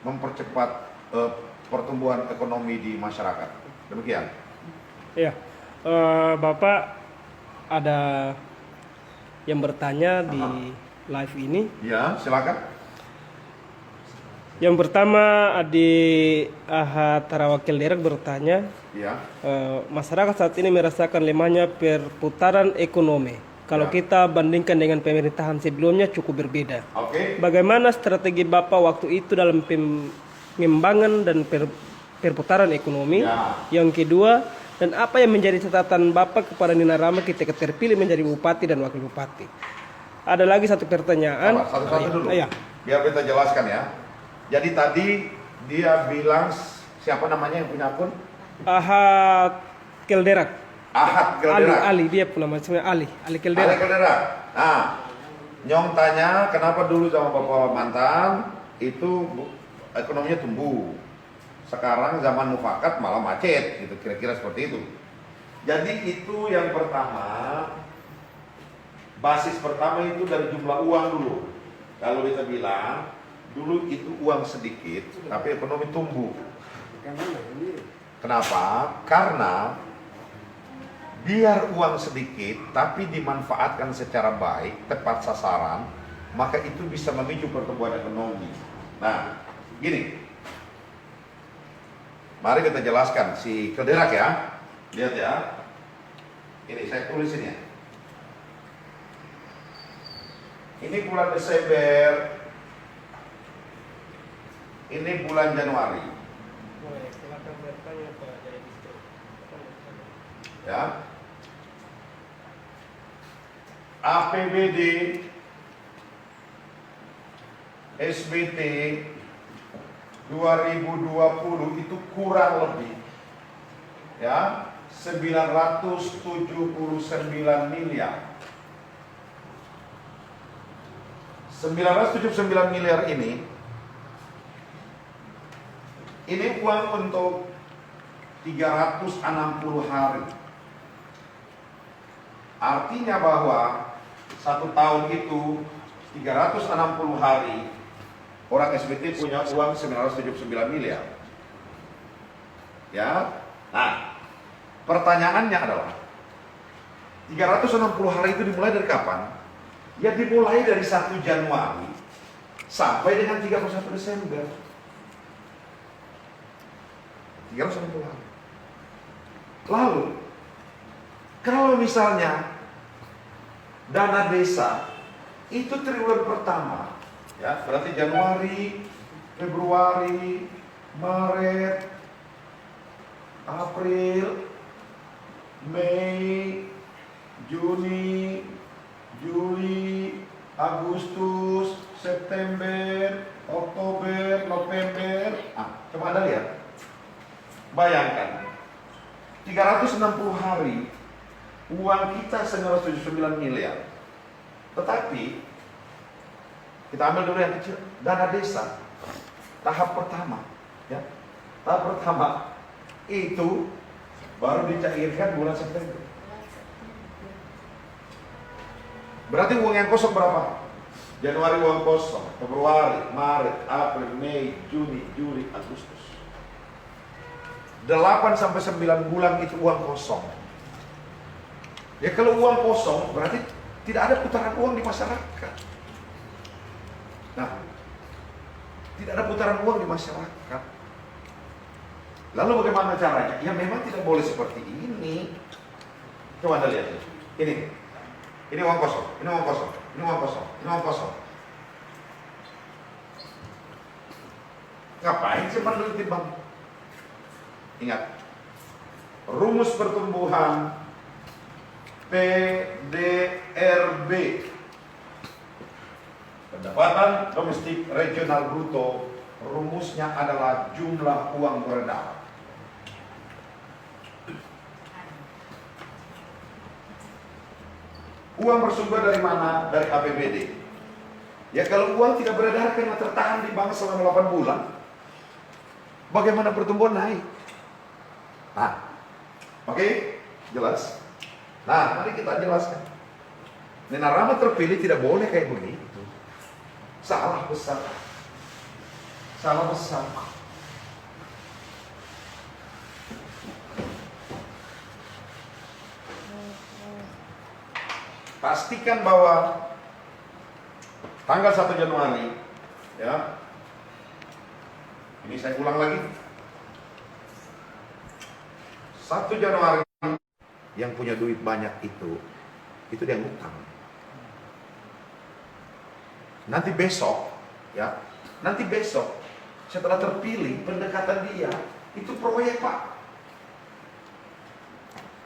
mempercepat pertumbuhan ekonomi di masyarakat. Demikian. Iya, Bapak ada yang bertanya di live ini. Ya, silakan. Yang pertama Adi Ahad Tarawakil Derek bertanya, Ya. masyarakat saat ini merasakan lemahnya perputaran ekonomi. Kalau Ya. kita bandingkan dengan pemerintahan sebelumnya cukup berbeda. Oke. Bagaimana strategi Bapak waktu itu dalam pengembangan dan perputaran ekonomi? Ya. Yang kedua, dan apa yang menjadi catatan Bapak kepada Nina Rama ketika terpilih menjadi bupati dan wakil bupati? Ada lagi satu pertanyaan. Satu-satu dulu. Iya. Biar kita jelaskan ya. Jadi tadi dia bilang siapa namanya yang punya akun? Ahad Kelderak. Ahad Kelderak. Ali, dia pun namanya sebenarnya Ali Ali Kelderak. Kelderak. Nah, Nyong tanya kenapa dulu sama Bapak mantan itu ekonominya tumbuh. Sekarang zaman mufakat malah macet gitu, kira-kira seperti itu. Jadi itu yang pertama, basis pertama itu dari jumlah uang dulu. Kalau kita bilang dulu itu uang sedikit tapi ekonomi tumbuh. Kenapa? Karena biar uang sedikit tapi dimanfaatkan secara baik, tepat sasaran, maka itu bisa memicu pertumbuhan ekonomi. Nah, gini. Mari kita jelaskan si Kelderak ya. Lihat ya. Ini saya tulis ini ya. Ini bulan Desember. Ini bulan Januari. Ya. APBD SBT 2020 itu kurang lebih ya 979 miliar. 979 miliar ini uang untuk 360 hari. Artinya bahwa satu tahun itu 360 hari orang SBT punya uang 979 miliar. Ya. Nah, pertanyaannya adalah 360 hari itu dimulai dari kapan? Ya dimulai dari 1 Januari sampai dengan 31 Desember. 360 hari. Lalu kalau misalnya dana desa itu triwulan pertama, ya berarti Januari, Februari, Maret, April, Mei, Juni, Juli, Agustus, September, Oktober, November. Coba Anda lihat. Bayangkan 360 hari uang kita 979 miliar. Tetapi kita ambil dulu yang kecil, dana desa tahap pertama, ya. Tahap pertama itu baru dicairkan bulan September. Berarti uang yang kosong berapa? Januari uang kosong, Februari, Maret, April, Mei, Juni, Juli, Agustus. 8 sampai 9 bulan itu uang kosong. Ya kalau uang kosong berarti tidak ada putaran uang di masyarakat. Nah, tidak ada putaran uang di masyarakat. Lalu bagaimana caranya? Ya memang tidak boleh seperti ini. Coba Anda lihat. Ini uang kosong, ini uang kosong, ini uang kosong, ini uang kosong. Ngapain sih meneliti bang? Ingat, rumus pertumbuhan PDRB, pendapatan domestik regional bruto, rumusnya adalah jumlah uang beredar. Uang bersumber dari mana? Dari APBD. Ya kalau uang tidak beredar karena tertahan di bank selama 8 bulan, bagaimana pertumbuhan naik? Nah, oke, jelas. Nah, mari kita jelaskan. Nina Rama terpilih tidak boleh kayak begitu. Salah besar. salah besar. Pastikan bahwa tanggal 1 Januari, ya, ini saya ulang lagi, 1 Januari yang punya duit banyak itu dia ngutang. Nanti besok, ya, nanti besok setelah terpilih pendekatan dia itu proyek, Pak.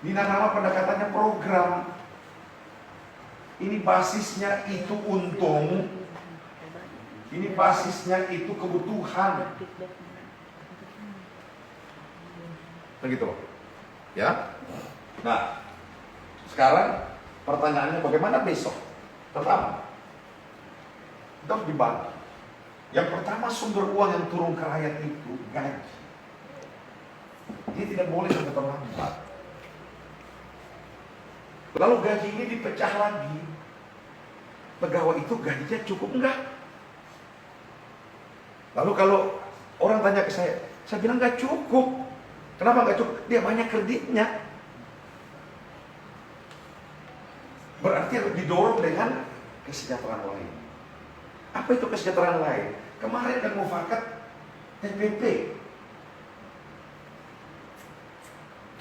Nina Rama pendekatannya program. Ini basisnya itu untung, ini basisnya itu kebutuhan. Begitu, ya. Nah, sekarang pertanyaannya bagaimana besok? Pertama, kita harus dibagi. Yang pertama, sumber uang yang turun ke rakyat itu gaji. Dia tidak boleh sampai terlambat. Lalu gaji ini dipecah lagi. Pegawai itu gajinya cukup enggak? Lalu kalau orang tanya ke saya bilang nggak cukup. Kenapa nggak cukup? Dia banyak kreditnya. Berarti harus didorong dengan kesejahteraan lain. Apa itu kesejahteraan lain? Kemarin kan mufakat TPP,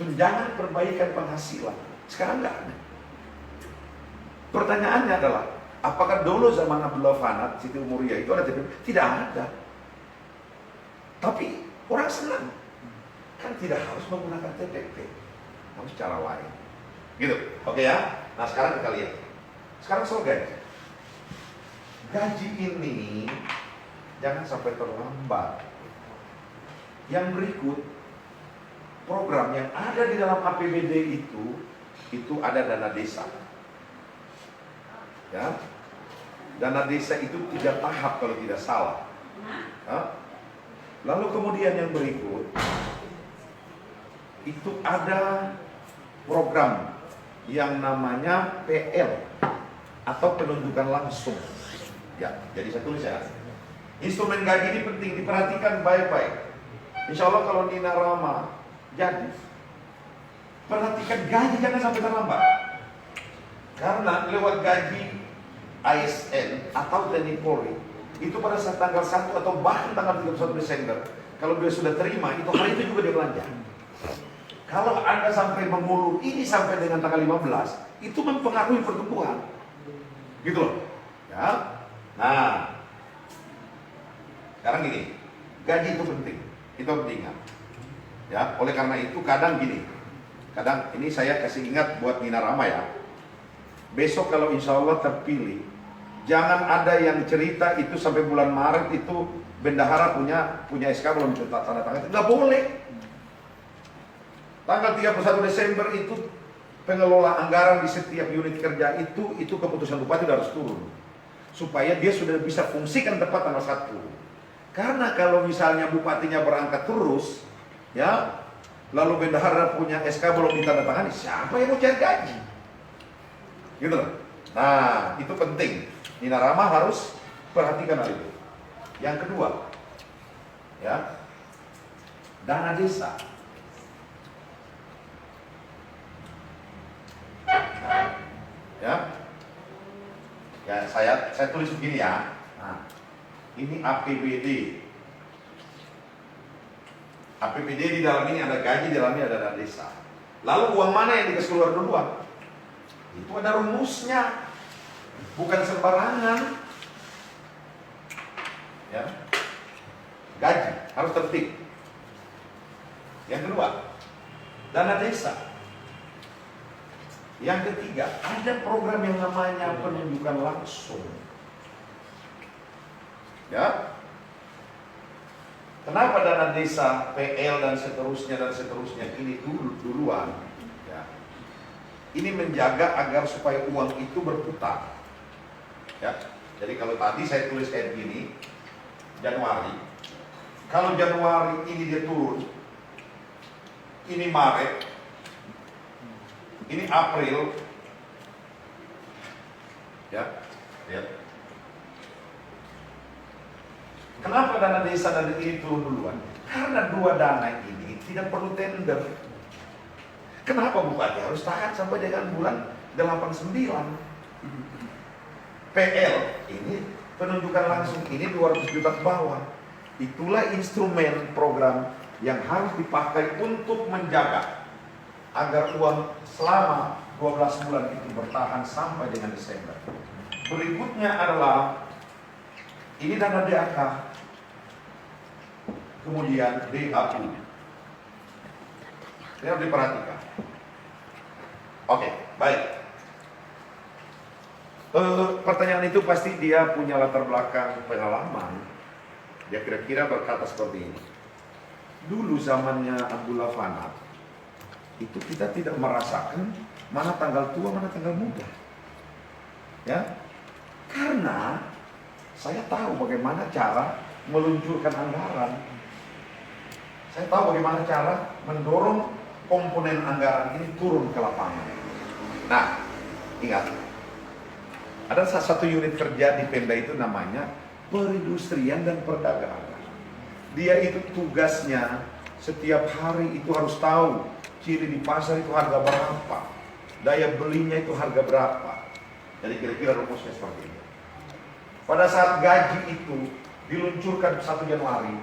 tunjangan perbaikan penghasilan. Sekarang nggak ada. Pertanyaannya adalah, apakah dulu zaman Abdullah Fanat, Siti Umuria itu ada TPP? Tidak ada. Tapi orang senang. Kan tidak harus menggunakan TPP, harus cara lain. Gitu, oke ya? Nah sekarang kita lihat. Sekarang soal gaji. Gaji ini jangan sampai terlambat. Yang berikut, program yang ada di dalam APBD itu ada dana desa. Ya, dana desa itu 3 tahap kalau tidak salah. Ya. Lalu kemudian yang berikut, itu ada program yang namanya PL atau penunjukan langsung. Ya, jadi saya tulis ya. Instrumen gaji ini penting diperhatikan baik-baik. Insya Allah kalau Nina Rama jadi, perhatikan gaji jangan sampai terlambat. Karena lewat gaji ASN atau TNI Polri itu pada saat tanggal 1 atau bahkan tanggal 31 Desember, kalau dia sudah terima, itu hari itu juga dia belanja. Kalau Anda sampai mengulur ini sampai dengan tanggal 15, itu mempengaruhi pertumbuhan. Gitu loh. Ya. Nah, sekarang gini, gaji itu penting. Itu harus diingat. Ya, oleh karena itu kadang gini. Kadang ini saya kasih ingat buat Nina Rama ya. Besok kalau insya Allah terpilih, jangan ada yang cerita itu sampai bulan Maret itu bendahara punya SK belum tanda tangan. Nggak boleh. Tanggal 31 Desember itu pengelola anggaran di setiap unit kerja itu keputusan bupati harus turun. Supaya dia sudah bisa fungsikan tepat tanggal 1. Karena kalau misalnya bupatinya berangkat terus, ya, lalu bendahara punya SK belum ditandatangani, siapa yang mau cari gaji? Gitu loh. Nah, itu penting. Nina Rama harus perhatikan hal itu. Yang kedua, ya, dana desa. Ya, saya tulis begini ya. Nah, ini APBD. APBD di dalam ini ada gaji, di dalamnya ada dana desa. Lalu uang mana yang dikasih keluar duluan? Itu ada rumusnya. Bukan sembarangan. Ya. Gaji harus tertib. Yang kedua, dana desa. Yang ketiga, ada program yang namanya penunjukan langsung. Ya. Kenapa dana desa, PL dan seterusnya ini duluan? Ya. Ini menjaga agar supaya uang itu berputar. Ya. Jadi kalau tadi saya tulis kayak gini, Januari. Kalau Januari ini dia turun, ini Maret, ini April, ya, lihat. Kenapa dana desa dan ini turun duluan? Karena dua dana ini tidak perlu tender. Kenapa Bupati harus tahan sampai dengan bulan 89? PL ini penunjukan langsung ini 200 juta ke bawah. Itulah instrumen program yang harus dipakai untuk menjaga agar uang selama 12 bulan itu bertahan sampai dengan Desember. Berikutnya adalah ini dana DAK, kemudian DAU. Ini harus diperhatikan. Oke, baik. Pertanyaan itu pasti dia punya latar belakang pengalaman. Dia kira-kira berkata seperti ini. Dulu zamannya Abdullah Fanat, itu kita tidak merasakan mana tanggal tua, mana tanggal muda. Ya, karena saya tahu bagaimana cara meluncurkan anggaran. Saya tahu bagaimana cara mendorong komponen anggaran ini turun ke lapangan. Nah, ingat, ada satu unit kerja di Pemda itu namanya perindustrian dan perdagangan. Dia itu tugasnya setiap hari itu harus tahu ciri di pasar itu harga berapa, daya belinya itu harga berapa. Jadi kira-kira rumusnya seperti ini. Pada saat gaji itu diluncurkan 1 Januari,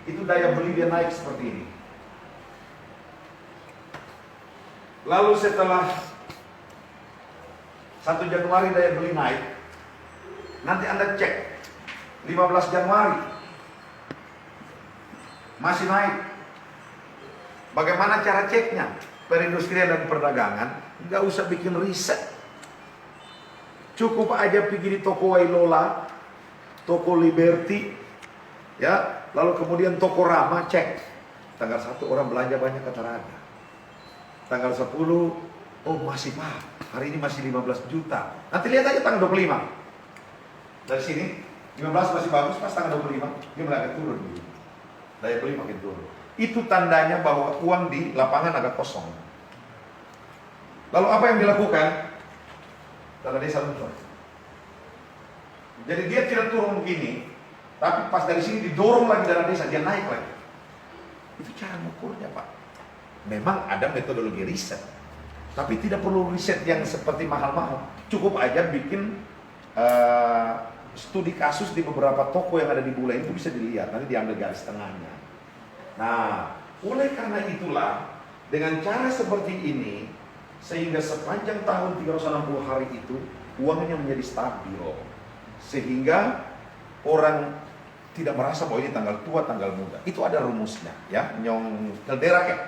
itu daya beli dia naik seperti ini. Lalu setelah 1 Januari daya beli naik, nanti Anda cek 15 Januari masih naik. Bagaimana cara ceknya? Perindustrian dan perdagangan nggak usah bikin riset, cukup aja pergi di toko Wailola, toko Liberty, ya, lalu kemudian toko Rama, cek tanggal 1 orang belanja banyak kata ada. Tanggal 10, oh masih Pak, hari ini masih 15 juta. Nanti lihat aja tanggal 25. Dari sini 15 masih bagus, pas tanggal 25 dia mulai akan turun. Daya beli makin turun. Itu tandanya bahwa uang di lapangan agak kosong. Lalu apa yang dilakukan? Dana desa muncul. Jadi dia tidak turun begini, tapi pas dari sini didorong lagi dana desa, dia naik lagi. Itu cara mengukurnya Pak. Memang ada metodologi riset, tapi tidak perlu riset yang seperti mahal-mahal. Cukup aja bikin studi kasus di beberapa toko yang ada di Bule itu bisa dilihat, nanti diambil garis tengahnya. Nah, oleh karena itulah dengan cara seperti ini, sehingga sepanjang tahun 360 hari itu uangnya menjadi stabil, sehingga orang tidak merasa bahwa ini tanggal tua, tanggal muda. Itu ada rumusnya, ya, nyong keldera ya.